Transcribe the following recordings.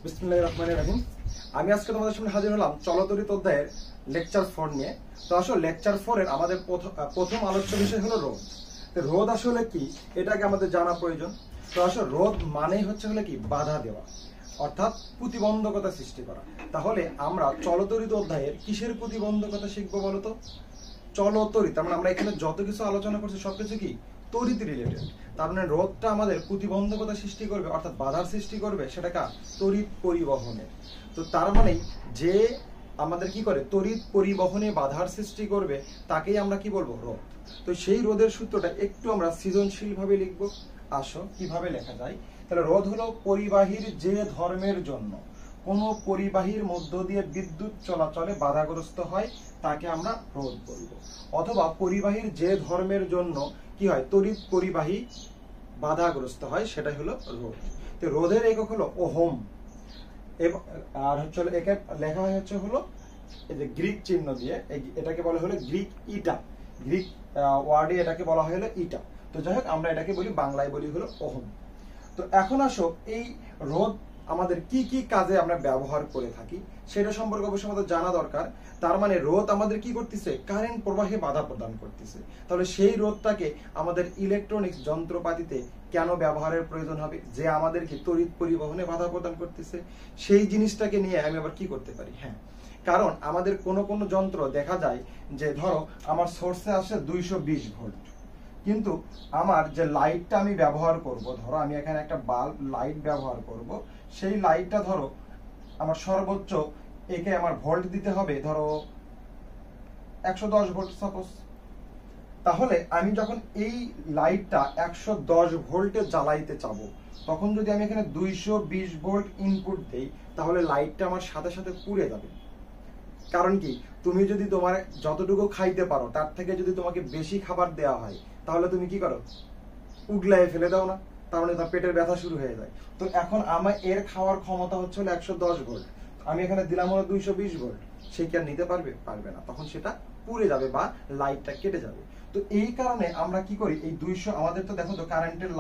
বিসমিল্লাহির রহমানির রহিম। আমি আজকে তোমাদের সামনে হাজির হলাম চলতরিত অধ্যায়ের লেকচার 4 নিয়ে। তো আসলে লেকচার 4 এর আমাদের প্রথম আলোচ্য বিষয় হলো রোধ। তো রোধ আসলে কি এটাকে আমাদের জানা প্রয়োজন। তো আসলে রোধ মানেই হচ্ছে কি বাধা দেওয়া, অর্থাৎ প্রতিবন্ধকতা সৃষ্টি করা। তাহলে আমরা চলতরিত অধ্যায়ের কিসের প্রতিবন্ধকতা শিখবো বলতো? চলতরিত। তার মানে আমরা এখানে যত কিছু আলোচনা করছি সবকিছু কি তড়িৎ রিলেটেড। তার মানে রোধটা আমাদের প্রতিবন্ধকতা সৃষ্টি করবে, অর্থাৎ বাধার সৃষ্টি করবে, সেটা কার? তড়িৎ পরিবহনের। তো তার মানে যে আমাদের কি করে তড়িৎ পরিবহনে বাধার সৃষ্টি করবে তাকেই আমরা কি বলবো? রোধ। তো সেই রোধের সূত্রটা একটু আমরা সৃজনশীল ভাবে লিখবো। আসো কিভাবে লেখা যায়। তাহলে রোধ হলো পরিবাহীর যে ধর্মের জন্য কোন পরিবাহীর মধ্য দিয়ে বিদ্যুৎ চলাচলে বাধাগ্রস্ত হয় তাকে আমরা রোধ বলবো। অথবা পরিবাহীর যে ধর্মের জন্য কি হয় তড়িৎ পরিবাহী বাধাগ্রস্ত হয় সেটাই হলো রোধ। তো রোধের একক হলো ওহম। আর হচ্ছে একে লেখা হয় হচ্ছে হলো এই যে গ্রিক চিহ্ন দিয়ে, এটাকে বলা হলো গ্রিক ইটা। গ্রিক ওয়ার্ডে এটাকে বলা হয় হলো ইটা। তো যাই হোক আমরা এটাকে বলি, বাংলায় বলি হলো ওহম। তো এখন আসো এই রোধ আমাদের কি কি কাজে আমরা ব্যবহার করে থাকি সেটা সম্পর্কে অবশ্যই আমাদের জানা দরকার। তার মানে রোধ আমাদের কি করতেছে? কারেন্ট প্রবাহে বাধা প্রদান করতেছে। তাহলে সেই রোধটাকে আমাদের ইলেকট্রনিক্স যন্ত্রপাতিতে কেন ব্যবহারের প্রয়োজন হবে? যে আমাদের কি তড়িৎ পরিবহনে বাধা প্রদান করতেছে, সেই জিনিসটাকে নিয়ে আমি আবার কি করতে পারি। হ্যাঁ, কারণ আমাদের কোন যন্ত্র দেখা যায় যে ধরো আমার সোর্সে আসে 220 ভোল্ট, কিন্তু আমার যে লাইটটা আমি ব্যবহার করব, ধরো আমি এখানে একটা বাল্ব লাইট ব্যবহার করব, সেই লাইটটা ধরো আমার সর্বোচ্চ একে আমার ভোল্ট দিতে হবে ধরো 110 ভোল্ট সাপোজ। তাহলে আমি যখন এই লাইটটা 110 ভোল্টে জ্বালাইতে চাবো, তখন যদি আমি এখানে 220 ভোল্ট ইনপুট দেই তাহলে লাইটটা আমার সাথে সাথে পুড়ে যাবে। কারণ কি, তুমি যদি তোমার যতটুকু খাইতে পারো তার থেকে যদি তোমাকে বেশি খাবার দেওয়া হয় তাহলে তুমি কি করো? উগলায় ফেলে দাও না? তার মানে তার পেটের ব্যথা শুরু হয়ে যায়। তো এখন আমার এর খাওয়ার ক্ষমতা হচ্ছে হলো 110 ভোল্ট, আমি এখানে দিলাম হলো 220 ভোল্ট, সে কি আর নিতে পারবে? পারবে না, তখন সেটা পুড়ে যাবে বা লাইটটা কেটে যাবে। তো এই কারণে আমরা কি করি, এই 200 আমাদের তো দেখো তো কারেন্টের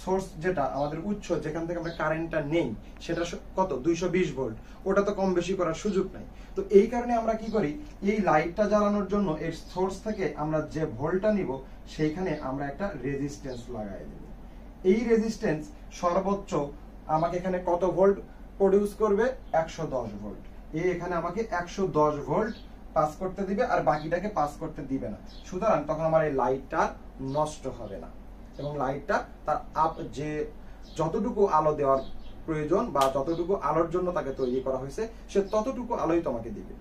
সোর্স যেটা আমাদের উৎস যেখান থেকে আমরা কারেন্টটা নেই সেটা কত? 220 ভোল্ট। ওটা তো কম বেশি করার সুযোগ নাই। তো এই কারণে আমরা কি করি, এই লাইটটা জ্বালানোর জন্য এর সোর্স থেকে আমরা যে ভোল্টটা নিব সেইখানে আমরা একটা রেজিস্ট্যান্স লাগাই দেব। এই রেজিস্ট্যান্স সর্বোচ্চ আমাকে এখানে কত ভোল্ট প্রডিউস করবে? 110 ভোল্ট। এই এখানে আমাকে 110 ভোল্ট পাস করতে দিবে আর বাকিটাকে পাস করতে দিবে না। সুতরাং তখন আমার এই লাইটটা নষ্ট হবে না এবং লাইটটা তার যে যতটুকু আলো দেওয়ার প্রয়োজন বা যতটুকু আলোর জন্য তাকে তৈরি করা হয়েছে সে ততটুকু আলোই তোমাকে দিবে।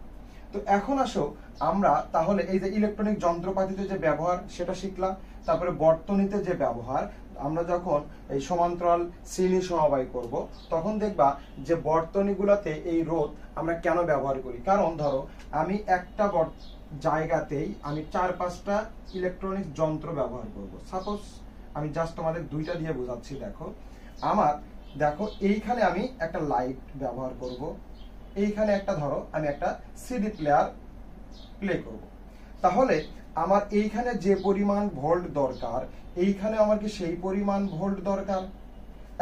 তো এখন আসো আমরা তাহলে এই যে ইলেকট্রনিক যন্ত্রপাতিতে যে ব্যবহার সেটা শিখলাম। তারপরে বর্তনীতে যে ব্যবহার, আমরা যখন এই সমান্তরাল শ্রেণী সমবায় করব তখন দেখবা যে বর্তনীগুলোতে এই রোধ আমরা কেন ব্যবহার করি। কারণ ধরো আমি একটা জায়গাতেই আমি 4-5টা ইলেকট্রনিক যন্ত্র ব্যবহার করব। সাপোজ আমি জাস্ট তোমাদের দুইটা দিয়ে বোঝাচ্ছি। দেখো এইখানে আমি একটা লাইট ব্যবহার করব, এইখানে একটা ধরো আমি একটা সিডি প্লেয়ার প্লে করব। তাহলে আমার এইখানে যে পরিমাণ ভোল্ট দরকার এইখানে আমার কি সেই পরিমাণ ভোল্ট দরকার?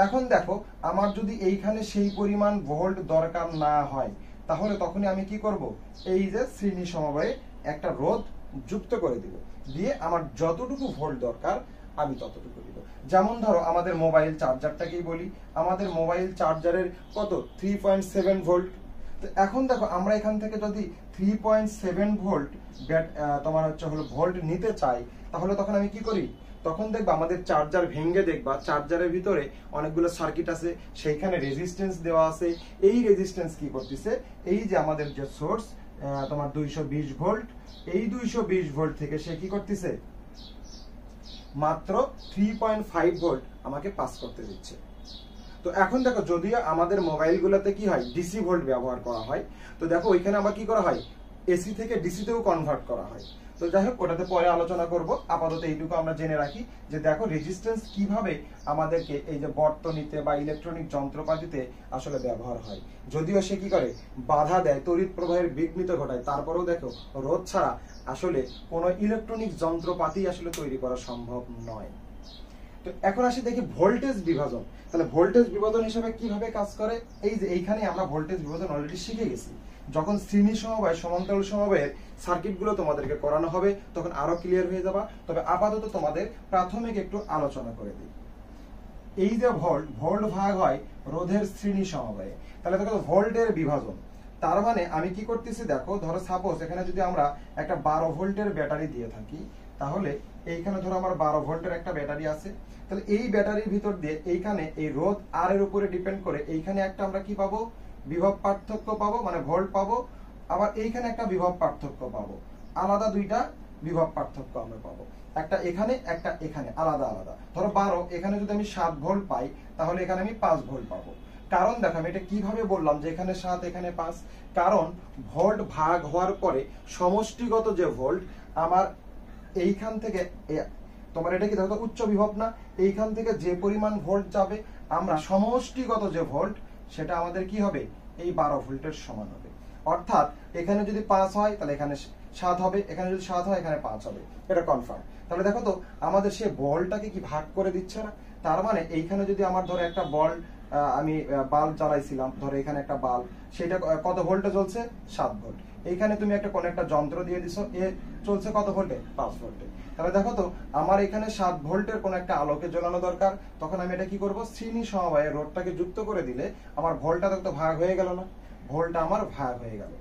এখন দেখো আমার যদি এইখানে সেই পরিমাণ ভোল্ট দরকার না হয় তাহলে তখনই আমি কি করব, এই যে শ্রেণী সমবায়ে একটা রোধ যুক্ত করে দিব, দিয়ে আমার যতটুকু ভোল্ট দরকার আমি ততটুকু দিব। যেমন ধরো আমাদের মোবাইল চার্জারটাকেই বলি, আমাদের মোবাইল চার্জারের কত? 3.7 ভোল্ট। তো এখন দেখো আমরা এখান থেকে যদি 3.7 ভোল্ট তোমার হচ্ছে হলো ভোল্ট নিতে চাই তাহলে তখন আমি কি করি, তখন দেখবা আমাদের চার্জার ভেঙে দেখবা চার্জারের ভিতরে অনেকগুলো সার্কিট আছে, সেইখানে রেজিস্ট্যান্স দেওয়া আছে। এই রেজিস্ট্যান্স কি করতেছে, এই যে আমাদের যে সোর্স তোমার 220 ভোল্ট, এই 220 ভোল্ট থেকে সে কি করতেছে মাত্র 3.5 ভোল্ট আমাকে পাস করতে দিচ্ছে। তো এখন দেখো যদিও আমাদের মোবাইলগুলোতে কি হয় ডিসি ভোল্ট ব্যবহার করা হয়, তো দেখো ওইখানে আবার কি করা হয় এসি থেকে ডিসিতেও কনভার্ট করা হয়। তো যাই হোক ওটাতে পরে আলোচনা করব, আপাতত এইটুকু আমরা জেনে রাখি যে দেখো রেজিস্ট্যান্স কিভাবে আমাদেরকে এই যে বর্তনীতে বা ইলেকট্রনিক যন্ত্রপাতিতে আসলে ব্যবহার হয়। যদিও সে কি করে বাধা দেয়, তড়িৎ প্রবাহের বিঘ্নিত ঘটায়, তারপরেও দেখো রোধ ছাড়া আসলে কোনো ইলেকট্রনিক যন্ত্রপাতি আসলে তৈরি করা সম্ভব নয়। তো এখন আসি দেখি ভোল্টেজ বিভাজন। তাহলে ভোল্টেজ বিভাজন হিসেবে কিভাবে কাজ করে, এই যে এইখানে আমরা ভোল্টেজ বিভাজন অলরেডি শিখে গেছি। যখন শ্রেণী সমবায় সমান্তরাল সমবায়ের সার্কিটগুলো তোমাদেরকে করানো হবে তখন আরো ক্লিয়ার হয়ে যাবে। তবে আপাতত তোমাদের প্রাথমিক একটু আলোচনা করে দিই। এই যে ভোল্ট ভাগ হয় রোধের শ্রেণী সমবায়ে, তাহলে দেখো ভোল্টের বিভাজন। তার মানে আমি কি করতেছি দেখো, ধরো সাপোজ এখানে যদি আমরা একটা 12 ভোল্টের ব্যাটারি দিয়ে থাকি, তাহলে এইখানে ধরো আমার 12 ভোল্টের একটা ব্যাটারি আছে। তাহলে এই ব্যাটারির ভিতর দিয়ে এইখানে এই রোধ আর এর উপরে ডিপেন্ড করে এইখানে একটা আমরা কি পাবো, বিভব পার্থক্য পাবো, মানে ভোল্ট পাবো। আবার এইখানে একটা বিভব পার্থক্য পাবো, আলাদা দুইটা বিভব পার্থক্য আমরা পাবো, একটা এখানে একটা এখানে, আলাদা আলাদা। ধরো 12, এখানে যদি আমি 7 ভোল্ট পাই তাহলে এখানে আমি 5 ভোল্ট পাবো। কারণ দেখো আমি এটা কিভাবে বললাম যে এখানে 7 এখানে 5, কারণ ভোল্ট ভাগ হওয়ার পরে সমষ্টিগত যে ভোল্ট আমার এইখান থেকে, তোমার এটা কি দেখো উচ্চ বিভব না, এইখান থেকে যে পরিমাণ ভোল্ট যাবে আমরা সমষ্টিগত যে ভোল্ট সেটা আমাদের কি হবে, এই 12 ভোল্টের সমান হবে। অর্থাৎ এখানে যদি 5 হয় তাহলে এখানে 7 হবে, এখানে যদি 7 হয় এখানে 5 হবে, এটা কনফার্ম। তাহলে দেখো তো আমাদের সে বলটাকে কি ভাগ করে দিচ্ছে না। তার মানে এইখানে যদি আমার ধরো একটা বল, আমি বাল্ব জ্বালাইছিলাম, ধরো এখানে একটা বাল্ব, সেটা কত ভোল্টে চলছে, 7 ভোল্ট। এইখানে তুমি একটা কোন একটা যন্ত্র দিয়ে দিছো, এ চলছে কত ভোল্টে, 5 ভোল্টে। তাহলে দেখো তো আমার এখানে 7 ভোল্টের কোন একটা আলোকে জ্বালানো দরকার, তখন আমি এটা কি করব, শ্রেণী সমবায়ে রোধটাকে যুক্ত করে দিলে আমার ভোল্টটা তো ভাগ হয়ে গেল না, ভোল্টটা আমার ভাগ হয়ে গেল।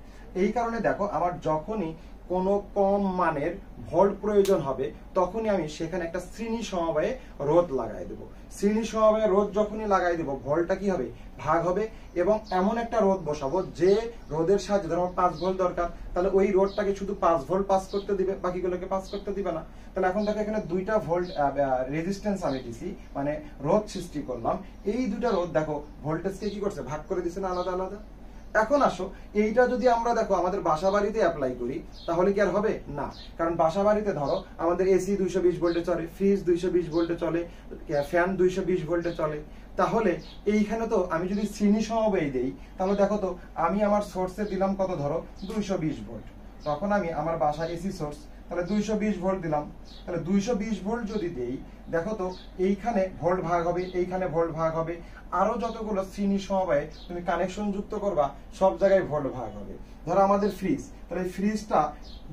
এই কারণে দেখো আমার যখনই কোনো কম মানের ভোল্ট প্রয়োজন হবে তখনই আমি সেখানে একটা শ্রেণী সমবায়ে রোধ লাগাই দেব। শ্রেণী সমবায়ে রোধ যখনই লাগাই দেব ভোল্টটা কি হবে, ভাগ হবে। এবং এমন একটা রোধ বসাবো যে রোধের সাহায্যে ধরো 5 ভোল্ট দরকার, তাহলে ওই রোধটাকে শুধু 5 ভোল্ট পাস করতে দিবে, বাকিগুলোকে পাস করতে দিবে না। তাহলে এখন দেখো এখানে দুইটা ভোল্ট রেজিস্ট্যান্স আমি দিছি, মানে রোধ সৃষ্টি করলাম। এই দুটা রোধ দেখো ভোল্টেজকে কি করছে, ভাগ করে দিছে না আলাদা আলাদা। এখন আসো এইটা যদি আমরা দেখো আমাদের বাসা বাড়িতে অ্যাপ্লাই করি তাহলে কি আর হবে না, কারণ বাসা বাড়িতে ধরো আমাদের এসি 220 ভোল্টে চলে, ফ্রিজ 220 ভোল্টে চলে, ফ্যান 220 ভোল্টে চলে। তাহলে এইখানে তো আমি যদি শ্রেণী সমবায় দেই তাহলে দেখো তো আমি আমার সোর্সে দিলাম কত, ধরো 220 ভোল্ট, তখন আমি আমার বাসা এসি সোর্স, তাহলে 220 ভোল্ট দিলাম। তাহলে 220 ভোল্ট যদি দেই দেখো তো এইখানে ভোল্ট ভাগ হবে, এইখানে ভোল্ট ভাগ হবে, আরো যতগুলো শ্রেণী সমবায়ে তুমি কানেকশন যুক্ত করবা সব জায়গায় ভোল্ট ভাগ হবে। ধরো আমাদের ফ্রিজ, তাহলে এই ফ্রিজটা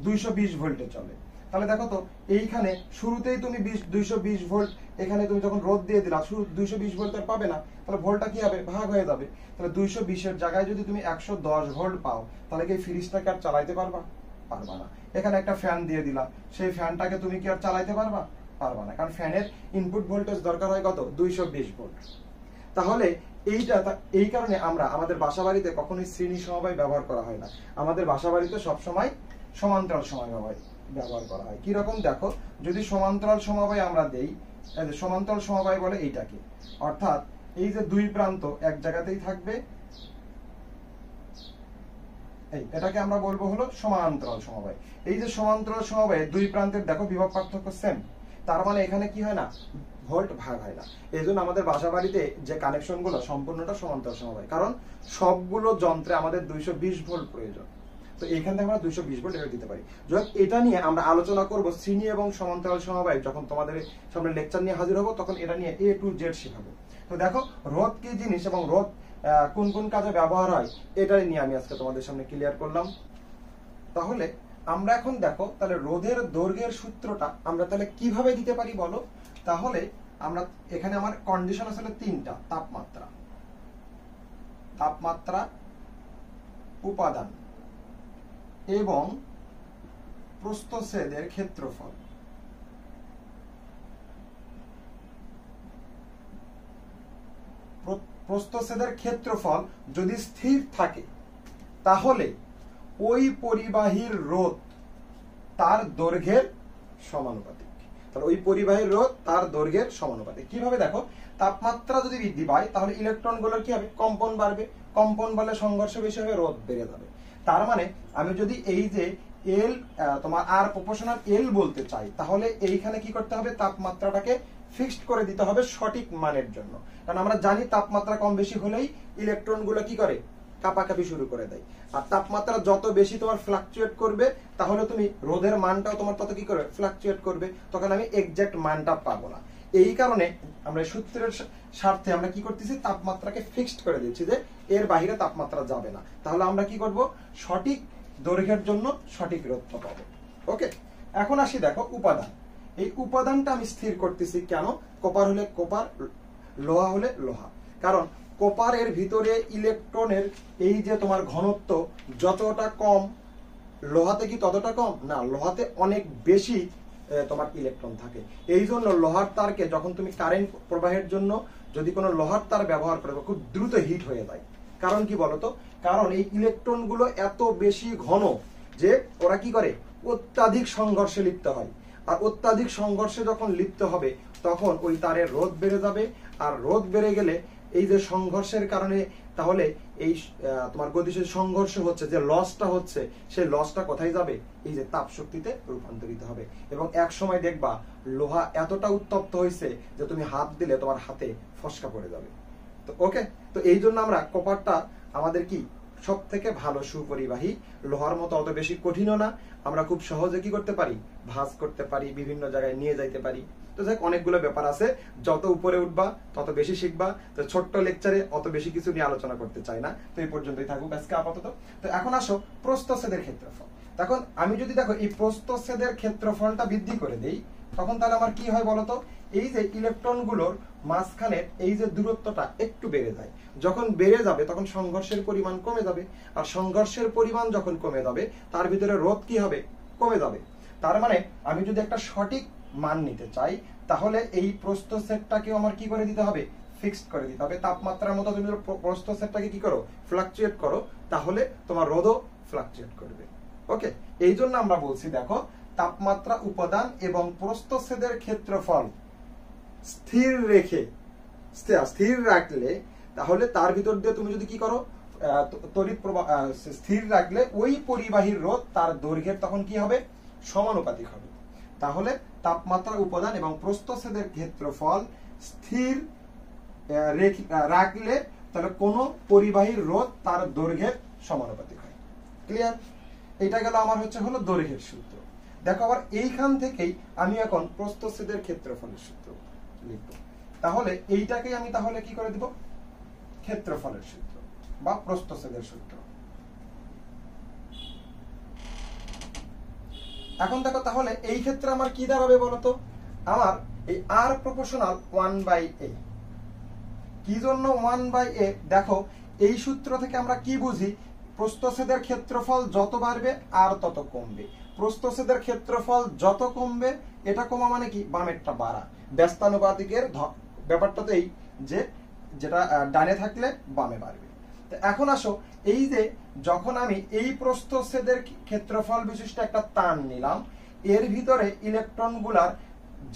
220 ভোল্টে চলে। তাহলে দেখো তো এইখানে শুরুতেই তুমি 220 ভোল্ট, এখানে তুমি যখন রোধ দিয়ে দিলা শুরু 220 ভোল্ট আর পাবে না, তাহলে ভোল্টটা কি হবে, ভাগ হয়ে যাবে। তাহলে 220 এর জায়গায় যদি তুমি 110 ভোল্ট পাও তাহলে কি ফ্রিজটাকে আর চালাইতে পারবা, পারবা না। এখানে একটা ফ্যান দিয়ে দিলা, সেই ফ্যানটাকে তুমি কি আর চালাইতে পারবা, পারবা না, কারণ ফ্যানের ইনপুট ভোল্টেজ দরকার হয় কত, 220 ভোল্ট। তাহলে এই কারণে আমরা আমাদের বাসা বাড়িতে কখনোই শ্রেণী সমবায় ব্যবহার করা হয় না, আমাদের বাসা বাড়িতে সবসময় সমান্তরাল সমবায় ব্যবহার করা হয়। কিরকম দেখো, যদি সমান্তরাল সমবায় আমরা দেই, সমান্তরাল সমবায় বলে এইটাকে, অর্থাৎ এই যে দুই প্রান্ত এক জায়গাতেই থাকবে, এটাকে আমরা বলবো হলো সমান্তরাল সমবায়। এই যে সমান্তরাল সমবায়ে দুই প্রান্তের দেখো বিভব পার্থক্য সেম, তার মানে এখানে কি হয় না, ভোল্ট ভাগ হয় না। এই জন্য আমাদের বাসা বাড়িতে যে কানেকশন গুলো সম্পূর্ণটা সমান্তরাল সমবায়, কারণ সবগুলো যন্ত্রে আমাদের 220 ভোল্ট প্রয়োজন। তো এখান থেকে আমরা 220 ভোল্ট এটা দিতে পারি। যখন এটা নিয়ে আমরা আলোচনা করব শ্রেণী এবং সমান্তরাল সমবায়, যখন তোমাদের সামনে লেকচার নিয়ে হাজির হবো তখন এটা নিয়ে A to Z শেখাবো। তো দেখো রোধ কি জিনিস এবং রোধ কোন কোন কাজে ব্যবহার হয় এটাই নিয়ে আমি আজকে তোমাদের সামনে ক্লিয়ার করলাম। তাহলে আমরা এখন দেখো তাহলে রোধের দৈর্ঘ্যের সূত্রটা আমরা তাহলে কিভাবে দিতে পারি বলো। তাহলে আমরা এখানে আমার কন্ডিশন আসলে তিনটা, তাপমাত্রা, তাপমাত্রা, উপাদান এবং প্রস্থচ্ছেদের ক্ষেত্রফল। প্রস্থচ্ছেদের ক্ষেত্রফল যদি স্থির থাকে তাহলে ওই পরিবাহীর রোধ তার দৈর্ঘ্যের সমানুপাতিক। তাহলে ওই পরিবাহীর রোধ তার দৈর্ঘ্যের সমানুপাতিক। কিভাবে দেখো, তাপমাত্রা যদি বৃদ্ধি পায় তাহলে ইলেকট্রনগুলোর কি হবে, কম্পন বাড়বে, কম্পন বাড়লে সংঘর্ষ বেশি হবে, রোধ বেড়ে যাবে। তার মানে আমি যদি এই যে এল তোমার আর প্রপোর্শনাল এল বলতে চাই তাহলে এইখানে কি করতে হবে, তাপমাত্রাটাকে ফিক্সড করে দিতে হবে সঠিক মানের জন্য। কারণ আমরা জানি তাপমাত্রা কম বেশি হলেই ইলেকট্রনগুলো কি করে, কাঁপাকাঁপি শুরু করে দেয়। আর তাপমাত্রা যত বেশি তোমার ফ্লাকচুয়েট করবে তাহলে তুমি রোধের মানটাও তোমার তত কি করবে, ফ্লাকচুয়েট করবে, তখন আমি এক্সাক্ট মানটা পাবো না। এই কারণে আমরা সূত্রের স্বার্থে আমরা কি করতেছি, তাপমাত্রাকে ফিক্সড করে দিচ্ছি যে এর বাইরে তাপমাত্রা যাবে না। তাহলে আমরা কি করব, সঠিক দৈর্ঘ্যের জন্য সঠিক রোধটা পাবো। ওকে, এখন আসি দেখো উপাদান। এই উপাদানটা আমি স্থির করতেছি কেন, কপার হলে কপার, লোহা হলে লোহা। কারণ কপারের ভিতরে ইলেকট্রনের এই যে তোমার ঘনত্ব যতটা কম, লোহাতে কি ততটা কম না, লোহাতে অনেক বেশি তোমার ইলেকট্রন থাকে। এই জন্য লোহার তারকে যখন তুমি কারেন্ট প্রবাহের জন্য যদি কোনো লোহার তার ব্যবহার করবে, খুব দ্রুত হিট হয়ে যায়। কারণ কি বলতো, কারণ এই ইলেকট্রন গুলো এত বেশি ঘন যে ওরা কি করে, অত্যাধিক সংঘর্ষে লিপ্ত হয়। আর অত্যাধিক সংঘর্ষে যখন লিপ্ত হবে তখন ওই তারের রোধ বেড়ে যাবে। আর রোধ বেড়ে গেলে এই যে সংঘর্ষের কারণে তাহলে এই তোমার গতিশীল সংঘর্ষ হচ্ছে, যে লসটা হচ্ছে, সেই লসটা কোথায় যাবে, এই যে তাপ শক্তিতে রূপান্তরিত হবে। এবং এক সময় দেখবা লোহা এতটা উত্তপ্ত হয়েছে যে তুমি হাত দিলে তোমার হাতে ফসকা পড়ে যাবে। তো ওকে, তো এই জন্য আমরা কপারটা আমাদের কি সব থেকে ভালো সুপরিবাহী, লোহার মতো অত বেশি কঠিনও না, আমরা খুব সহজে কি করতে পারি, ভাঁজ করতে পারি, বিভিন্ন জায়গায় নিয়ে যাইতে পারি। তো যাই অনেকগুলো ব্যাপার আছে, যত উপরে উঠবা তত বেশি শিখবা। তো ছোট্ট লেকচারে অত বেশি কিছু নিয়ে আলোচনা করতে চাই না, তো এই পর্যন্তই থাকুক আজকে আপাতত। তো এখন আসো প্রস্থচ্ছেদের ক্ষেত্রফল। তখন আমি যদি দেখো এই প্রস্থচ্ছেদের ক্ষেত্রফলটা বৃদ্ধি করে দেই, তখন তাহলে আমার কি হয় বলতো, এই যে ইলেকট্রন গুলোর মাঝখানে এই যে দূরত্বটা একটু বেড়ে যায়। যখন বেড়ে যাবে তখন সংঘর্ষের পরিমাণ কমে যাবে, আর সংঘর্ষের পরিমাণ যখন কমে যাবে তার ভিতরে রোধ কি হবে, কমে যাবে। তার মানে আমি যদি একটা সঠিক মান নিতে চাই তাহলে এই প্রস্থচ্ছেদটাকেও আমার কি করে দিতে হবে, ফিক্সড করে দিতে হবে। তাপমাত্রার মতো তুমি প্রস্থচ্ছেদটাকে কি করো, ফ্লাকচুয়েট করো, তাহলে তোমার রোধও ফ্লাকচুয়েট করবে। ওকে, এই জন্য আমরা বলছি দেখো তাপমাত্রা, উপাদান এবং প্রস্থচ্ছেদের ক্ষেত্রফল স্থির রেখে স্থির রাখলে, তাহলে তার ভিতর দিয়ে তুমি যদি কি করো, তড়িৎ প্রবাহ স্থির রাখলে ওই পরিবাহীর রোধ তার দৈর্ঘ্যের তখন কি হবে, সমানুপাতিক হবে। তাহলে তাপমাত্রা, উপাদান এবং প্রস্থচ্ছেদের ক্ষেত্রফল স্থির রাখলে তাহলে কোন পরিবাহীর রোধ তার দৈর্ঘ্যের সমানুপাতিক হয়। ক্লিয়ার? এটা গেল আমার হলো দৈর্ঘ্যের সূত্র। দেখো আবার এইখান থেকেই আমি এখন প্রস্থচ্ছেদের ক্ষেত্রফলের সূত্র লিখব। তাহলে এইটাকেই আমি তাহলে কি করে দিব, ক্ষেত্রফলের সূত্র বা প্রস্থচ্ছেদের সূত্র। এখন দেখো তাহলে এই ক্ষেত্রে আমার কি দাঁড়াবে বলতো, আমার এই আর প্রপোর্শনাল 1/a। কি জন্য 1/a? দেখো এই সূত্র থেকে আমরা কি বুঝি, প্রস্থচ্ছেদের ক্ষেত্রফল যত বাড়বে আর তত কমবে। প্রস্থচ্ছেদের ক্ষেত্রফল যত কমবে, এটা কমা মানে কি, বামেরটা বাড়া। ব্যস্তানুপাতিকের ব্যাপারটা তো এই যে যেটা ডানে থাকলে বামে বাড়বে। তো এখন আসো, এই যে যখন আমি এই প্রস্থচ্ছেদের ক্ষেত্রফল বিশিষ্ট একটা তার নিলাম, এর ভিতরে ইলেকট্রন গুলার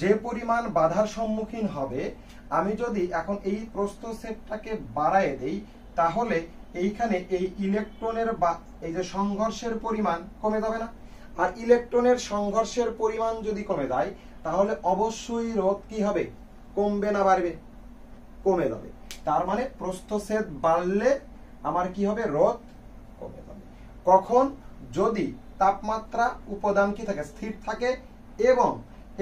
যে পরিমাণ বাধার সম্মুখীন হবে, আমি যদি এখন এই প্রস্থচ্ছেদটাকে বাড়ায় দেই তাহলে এইখানে এই ইলেকট্রনের এই যে সংঘর্ষের পরিমাণ কমে যাবে না? আর ইলেকট্রনের সংঘর্ষের পরিমাণ যদি কমে যায় তাহলে অবশ্যই রোধ কি হবে, কমবে না বাড়বে? কমে যাবে। তার মানে প্রস্থচ্ছেদ বাড়লে আমার কি হবে, রোধ কমে যাবে। কখন? যদি তাপমাত্রা, উপাদান কি থাকে, স্থির থাকে এবং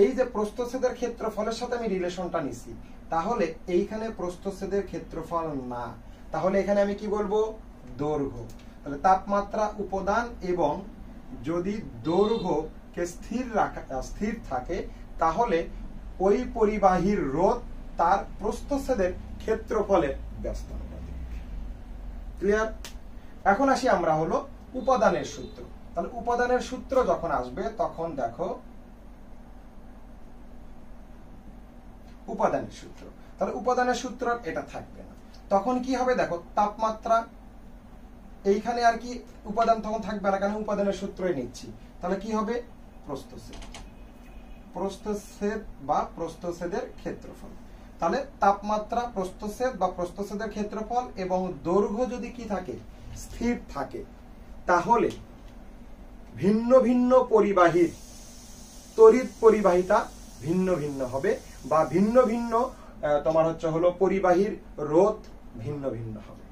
এই যে প্রস্থচ্ছেদের ক্ষেত্রফলের সাথে আমি রিলেশনটা নিছি, তাহলে এইখানে প্রস্থচ্ছেদের ক্ষেত্রফল না, তাহলে এখানে আমি কি বলবো, দৈর্ঘ্য। তাহলে তাপমাত্রা, উপাদান এবং যদি দৈর্ঘ্যকে স্থির থাকে তাহলে ওই পরিবাহীর রোধ তার প্রস্থচ্ছেদের ক্ষেত্রফলের ব্যস্তানুপাতিক। ক্লিয়ার? এখন আসি আমরা হলো উপাদানের সূত্র। তাহলে উপাদানের সূত্র যখন আসবে তখন দেখো উপাদানের সূত্র, তাহলে উপাদানের সূত্র এটা থাকবে না। তখন কি হবে দেখো, তাপমাত্রা, এইখানে আর কি উপাদান তখন থাকবে না, কারণ উপাদানের সূত্রই নিচ্ছি। তাহলে কি হবে, প্রস্থচ্ছেদ, প্রস্থচ্ছেদ বা প্রস্থচ্ছেদের ক্ষেত্রফল। তাহলে তাপমাত্রা, প্রস্থচ্ছেদ বা প্রস্থচ্ছেদের ক্ষেত্রফল এবং দৈর্ঘ্য যদি কি থাকে, স্থির থাকে, তাহলে ভিন্ন ভিন্ন পরিবাহীর তড়িৎ পরিবাহিতা ভিন্ন ভিন্ন হবে, বা ভিন্ন ভিন্ন তোমার হলো পরিবাহীর রোধ ভিন্ন ভিন্ন হবে।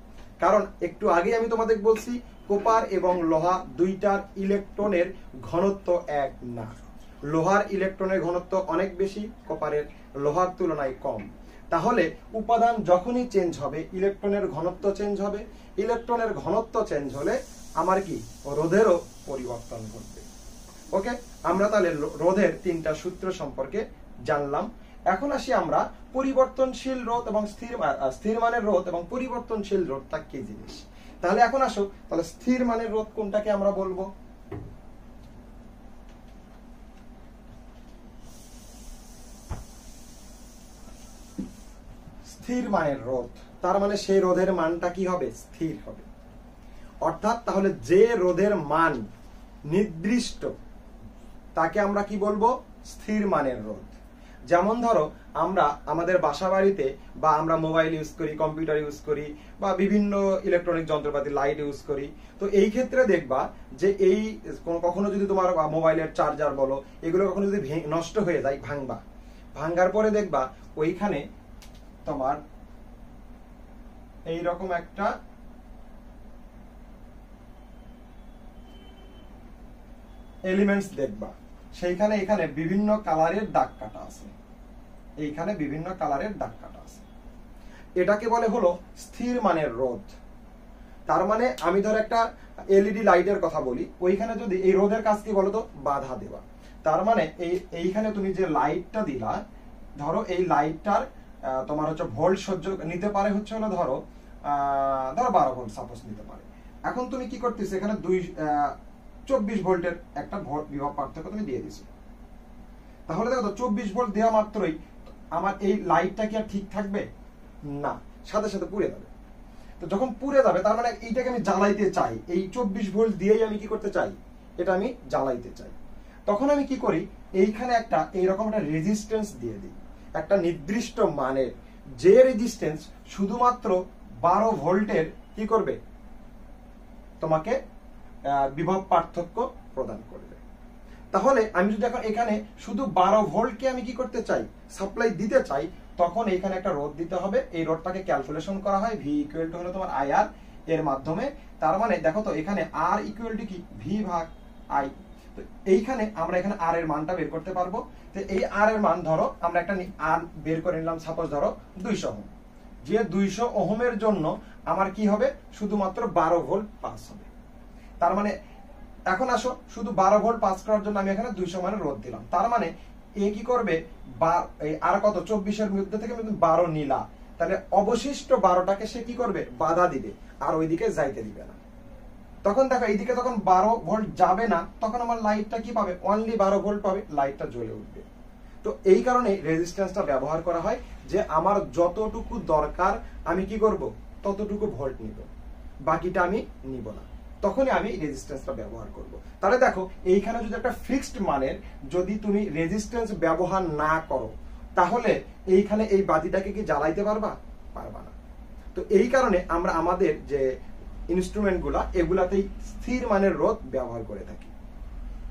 কারণ একটু আগে আমি তোমাদের বলছি কপার এবং লোহা দুইটার ইলেকট্রনের ঘনত্ব এক না। লোহার ইলেকট্রনের ঘনত্ব অনেক বেশি, কপারের লোহার তুলনায় কম। তাহলে উপাদান যখনই চেঞ্জ হবে ইলেকট্রনের ঘনত্ব চেঞ্জ হবে, ইলেকট্রনের ঘনত্ব চেঞ্জ হলে আমার কি রোধেরও পরিবর্তন ঘটবে। ওকে, আমরা তাহলে রোধের তিনটা সূত্র সম্পর্কে জানলাম। এখন আসি আমরা পরিবর্তনশীল রোধ এবং স্থির মানের রোধ এবং পরিবর্তনশীল রোধটা কি জিনিস। তাহলে এখন আসো, তাহলে স্থির মানের রোধ কোনটাকে আমরা বলবো? স্থির মানের রোধ, তার মানে সেই রোধের মানটা কি হবে? স্থির হবে। অর্থাৎ তাহলে যে রোধের মান নির্দিষ্ট তাকে আমরা কি বলবো? স্থির মানের রোধ। যেমন ধরো আমরা আমাদের বাসা বাড়িতে বা আমরা মোবাইল ইউজ করি, কম্পিউটার ইউজ করি বা বিভিন্ন ইলেকট্রনিক যন্ত্রপাতি লাইট ইউজ করি, তো এই ক্ষেত্রে দেখবা যে এই কখনো যদি তোমার মোবাইলের চার্জার বলো এগুলো কখনো যদি নষ্ট হয়ে যায়, ভাঙার পরে দেখবা ওইখানে তোমার এইরকম একটা এলিমেন্টস দেখবা, সেইখানে এখানে বিভিন্ন কালারের দাগ কাটা আছে, এইখানে বিভিন্ন কালারের দাগ কাটা আছে। এটাকে বলে হলো স্থির মানের রোধ। তার মানে আমি ধর একটা এলইডি লাইটের কথা বলি, ওইখানে যদি এই রোধের কাজ কি বলতো? বাধা দেওয়া। তার মানে এইখানে তুমি যে লাইটটা দিলা, ধরো এই লাইটটার তোমার হচ্ছে ভোল্ট সহ্য নিতে পারে হচ্ছে হলো ধরো 12 ভোল্ট সাপোজ নিতে পারে। এখন তুমি কি করতেছো? এখানে 24 ভোল্টের একটা বিভব পার্থক্য তুমি দিয়ে দিছো। তাহলে দেখো তো 24 ভোল্ট দেওয়া মাত্রই আমার এই লাইটটা কি আর ঠিক থাকবে না, সাথে সাথে পুড়ে যাবে। তো যখন পুড়ে যাবে তার মানে এইটাকে আমি জ্বালাইতে চাই, এই 24 ভোল্ট দিয়েই আমি কি করতে চাই? এটা আমি জ্বালাইতে চাই। তখন আমি কি করি? এইখানে একটা এইরকম একটা রেজিস্ট্যান্স দিয়ে দিই, একটা নির্দিষ্ট মানের, যে রেজিস্ট্যান্স শুধুমাত্র 12 ভোল্টের কি করবে? তোমাকে বিভব পার্থক্য প্রদান করবে। তাহলে আমি যদি এখন এখানে শুধু 12 ভোল্টকে আমি কি করতে চাই? সাপ্লাই দিতে চাই, তখন এখানে একটা রোধ দিতে হবে। এই রোধটাকে ক্যালকুলেশন করা হয় ভি ইকুয়াল টু হলো তোমার আইআর এর মাধ্যমে। তার মানে দেখো তো এখানে আর ইকুয়াল টু কি? ভি ভাগ আই। তো এইখানে আমরা এখানে আর এর মানটা বের করতে পারবো। তো এই আর এর মান ধরো আমরা একটা আর বের করে নিলাম, সাপোজ ধরো 200 ওহম। যে 200 ওহমের জন্য আমার কি হবে? শুধুমাত্র 12 ভোল্ট পাস হবে। তার মানে এখন আসো, শুধু 12 ভোল্ট পাস করার জন্য আমি এখানে 200 মানের রোধ দিলাম। তার মানে এ কি করবে? আর কত? 24 এর মধ্যে থেকে আমি 12 নিলা, তাহলে অবশিষ্ট 12টাকে সে কি করবে? বাধা দিবে, আর ওইদিকে যাইতে দিবে না। তখন দেখো এইদিকে যখন 12 ভোল্ট যাবে না, তখন আমার লাইটটা কি পাবে? অনলি 12 ভোল্ট পাবে, লাইটটা জ্বলে উঠবে। তো এই কারণে রেজিস্ট্যান্সটা ব্যবহার করা হয় যে আমার যতটুকু দরকার আমি কি করব? ততটুকু ভোল্ট নিব, বাকিটা আমি নিব না। তখনই আমি রেজিস্ট্যান্সটা ব্যবহার করব। তাহলে দেখো এইখানে যদি একটা ফিক্সড মানের যদি তুমি রেজিস্ট্যান্স ব্যবহার না করো, তাহলে এইখানে এই বাতিটাকে কি জ্বালাইতে পারবা? পারবা না। তো এই কারণে আমরা আমাদের যে ইনস্ট্রুমেন্টগুলা এগুলাতেই স্থির মানের রোধ ব্যবহার করে থাকি।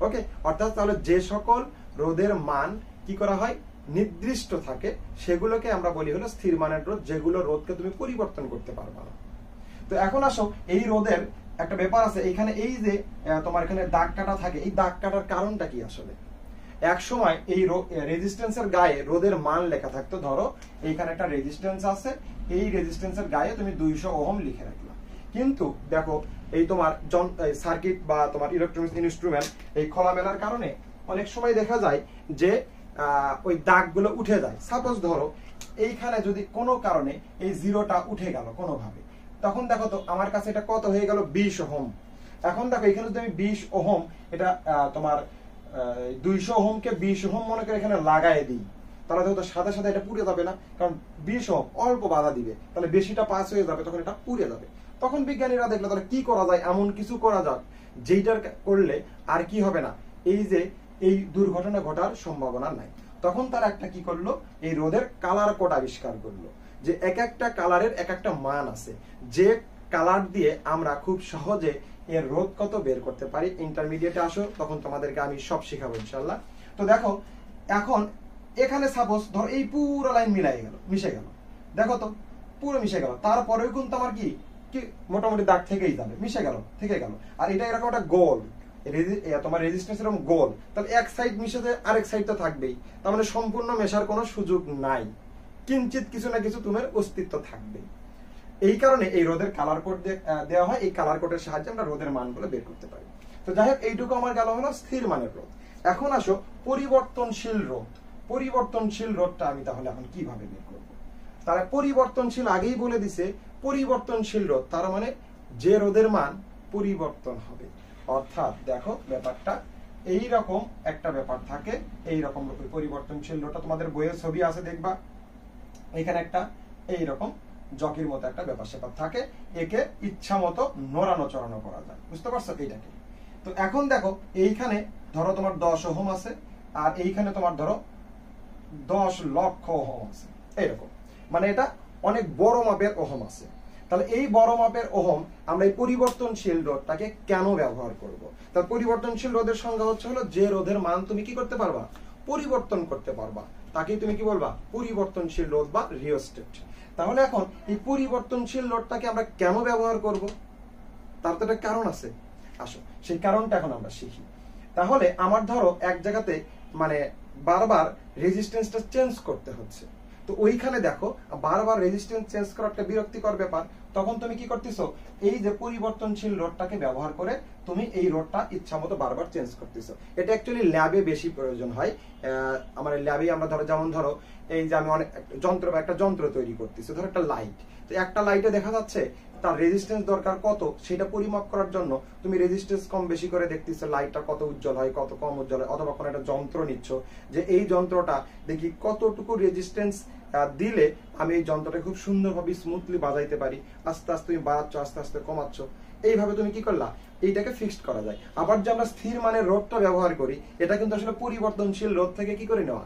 ওকে, অর্থাৎ তাহলে যে সকল রোধের মান কি করা হয়? নির্দিষ্ট থাকে, সেগুলোকে আমরা বলি হলো স্থির মানের রোধ, যেগুলো রোধকে তুমি পরিবর্তন করতে পারবা না। তো এখন আসো, এই রোধের একটা ব্যাপার আছে। এখানে এই যে তোমার এখানে দাগ কাটা থাকে, এই দাগ কাটার কারণটা কি? আসলে এক সময় এই রেজিস্ট্যান্সের গায়ে রোধের মান লেখা থাকতো। ধরো এইখানে একটা রেজিস্ট্যান্স আছে, এই রেজিস্ট্যান্সের গায়ে তুমি 200 ওহম লিখে রাখলা। কিন্তু দেখো এই তোমার সার্কিট বা তোমার ইলেকট্রনিক্স ইনস্ট্রুমেন্ট এই খোলামেলার কারণে অনেক সময় দেখা যায় যে ওই দাগগুলো উঠে যায়। সাপোজ ধরো এইখানে যদি কোনো কারণে এই জিরোটা উঠে গেল কোনোভাবে, তখন দেখো তো আমার কাছে এটা কত হয়ে গেল? 20 ওহম। এখন দেখো এখানে যদি আমি 20 ওহম এটা তোমার 200 ওহমকে 20 ওহম মনে করে এখানে লাগাই দিই, তাহলে দেখো তো সাথে সাথে এটা পুড়ে যাবে না? কারণ 20 ওহম অল্প বাধা দিবে, তাহলে বেশিটা পাস হয়ে যাবে, তখন এটা পুড়ে যাবে। তখন বিজ্ঞানীরা দেখলো তাহলে কি করা যায়? এমন কিছু করা যাক যেইটার করলে আর কি হবে না, এই যে এই দুর্ঘটনা ঘটার সম্ভাবনা নাই। তখন তারা একটা কি করলো? এই রোধের কালার কোড আবিষ্কার করলো, যে এক একটা কালারের এক একটা মান আছে, যে কালার দিয়ে আমরা খুব সহজে এর রোধ কত বের করতে পারি। ইন্টারমিডিয়েটে আসো, তখন তোমাদেরকে আমি সব শিখাবো ইনশাল্লাহ। তো দেখো এখন এখানে সাপোজ ধর এই পুরো লাইন মিশে গেল, দেখো তো পুরো মিশে গেল। তারপরেও কিন্তু আমার কি মোটামুটি দাগ থেকেই যাবে, মিশে গেল, থেকে গেল। আর এটা এরকম একটা গোল, তোমার রেজিস্ট্যান্স এরকম গোল, তাহলে এক সাইড মিশে যায় আরেক সাইড তো থাকবেই, তার মানে সম্পূর্ণ মেশার কোনো সুযোগ নাই, কিঞ্চিত কিছু না কিছু তোমার অস্তিত্ব থাকবে। এই কারণে এই রোধের কালার কোড দেওয়া হয়, এই কালার কোডের সাহায্যে আমরা রোধের মানগুলো বের করতে পারি। তো যাই হোক, এইটুকু আমার গেল হলো স্থির মানের রোধ। এখন আসো পরিবর্তনশীল রোধ। পরিবর্তনশীল রোধটা আমি তাহলে এখন কিভাবে বের করব? তাহলে পরিবর্তনশীল আগেই বলে দিছে, পরিবর্তনশীল রোধ তার মানে যে রোধের মান পরিবর্তন হবে। অর্থাৎ দেখো ব্যাপারটা এইরকম একটা ব্যাপার থাকে, এইরকম পরিবর্তনশীল রোধটা তোমাদের বইয়ের ছবি আছে দেখবা, এখানে একটা এইরকম জকির মতো একটা ব্যাপার স্যাপার থাকে, একে ইচ্ছা মতো নড়ানো চড়ানো করা যায়, বুঝতে পারছো এইটাকে? তো এখন দেখো এইখানে ধরো তোমার 10 ওহম আছে, আর এইখানে তোমার ধরো 10 লক্ষ ওহম আছে, এইরকম, মানে এটা অনেক বড় মাপের ওহম আছে। তাহলে এই বড় মাপের ওহম আমরা এই পরিবর্তনশীল রোধটাকে কেন ব্যবহার করব? তাহলে পরিবর্তনশীল রোধের সংজ্ঞা হলো যে রোধের মান তুমি কি করতে পারবা? পরিবর্তন করতে পারবা, তাকেই তুমি কি বলবা? পরিবর্তনশীল রোধ বা রিওস্ট্যাট। তাহলে এখন এই পরিবর্তনশীল রোধটাকে আমরা কেন ব্যবহার করব? তার তো একটা কারণ আছে, আসো সেই কারণটা এখন আমরা শিখি। তাহলে আমার ধরো এক জায়গাতে মানে বারবার রেজিস্ট্যান্সটা চেঞ্জ করতে হচ্ছে, তো ওইখানে দেখো বারবার রেজিস্ট্যান্স চেঞ্জ করা একটা বিরক্তিকর ব্যাপার, তখন তুমি কি করতেছো? এই যে পরিবর্তনশীল রোধটাকে ব্যবহার করে তুমি এই রোধটা ইচ্ছা মতো বারবার চেঞ্জ করতেছো। এটা অ্যাকচুয়ালি ল্যাবে বেশি প্রয়োজন হয়। আমার ল্যাবে আমরা ধরো যেমন ধরো এই যে আমি অনেক একটা যন্ত্র তৈরি করতেছি, ধরো একটা লাইট, তো একটা লাইটে দেখা যাচ্ছে তার রেজিস্ট্যান্স দরকার কত, সেটা পরিমাপ করার জন্য তুমি রেজিস্ট্যান্স কম বেশি করে দেখতেছো, লাইটটা কত উজ্জ্বল হয় কত কম উজ্জ্বল হয়, অথবা কোনো একটা যন্ত্র নিচ্ছ যে এই যন্ত্রটা দেখি কতটুকু রেজিস্ট্যান্স দিলে আমি এই যন্ত্রটা খুব সুন্দরভাবে স্মুথলি বাজাইতে পারি, আস্তে আস্তে তুমি বাড়াচ্ছ আস্তে আস্তে কমাচ্ছ, এইভাবে তুমি কি করলা? এইটাকে ফিক্সড করা যায়। আবার যে আমরা স্থির মানের রোধটা ব্যবহার করি, এটা কিন্তু আসলে পরিবর্তনশীল রোধ থেকে কি করে নেওয়া?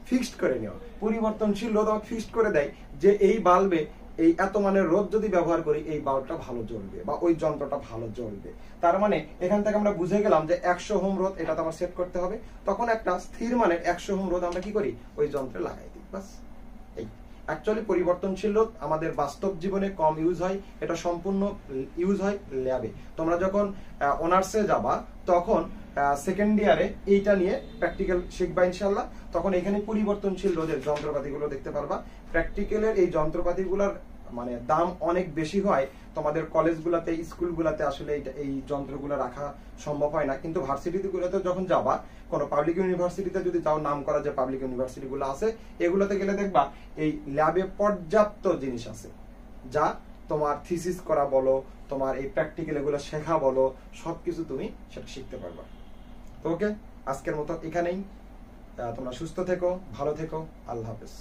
ফিক্সড করে নেওয়া। পরিবর্তনশীল রোধ আমাকে ফিক্সড করে দেয় যে এই বাল্বে এই এত মানের রোধ যদি ব্যবহার করি এই বাল্বটা ভালো জ্বলবে বা ওই যন্ত্রটা ভালো জ্বলবে। তার মানে এখান থেকে আমরা বুঝে গেলাম যে 100 ওহম রোধ এটা তো আমার সেট করতে হবে, তখন একটা স্থির মানের 100 ওহম রোধ আমরা কি করি? ওই যন্ত্রে লাগাই দিই, বাস। এই অ্যাকচুয়ালি পরিবর্তনশীল রোধ আমাদের বাস্তব জীবনে কম ইউজ হয়, এটা সম্পূর্ণ ইউজ হয় ল্যাবে। তোমরা যখন অনার্সে যাবা তখন সেকেন্ড ইয়ারে এইটা নিয়ে প্র্যাকটিক্যাল শিখবা ইনশাআল্লাহ, তখন এখানে পরিবর্তনশীল রোধের যন্ত্রপাতিগুলো দেখতে পারবা। প্র্যাকটিক্যালের এই যন্ত্রপাতিগুলোর মানে দাম অনেক বেশি হয়, তোমাদের কলেজগুলোতে স্কুলগুলোতে আসলে এই যন্ত্রগুলো রাখা সম্ভব হয় না, কিন্তু ভার্সিটিগুলোতে যখন যাবা, কোনো পাবলিক ইউনিভার্সিটিতে যদি যাও, নাম করা যে পাবলিক ইউনিভার্সিটিগুলো আছে এগুলোতে গেলে দেখবা এই ল্যাবে পর্যাপ্ত জিনিস আছে, যা তোমার থিসিস করা বলো, তোমার এই প্র্যাকটিক্যাল এগুলো শেখা বলো, সবকিছু তুমি সেটা শিখতে পারবা। তো ওকে, আজকের মতো এখানেই। তোমরা সুস্থ থেকো, ভালো থেকো, আল্লাহ হাফেজ।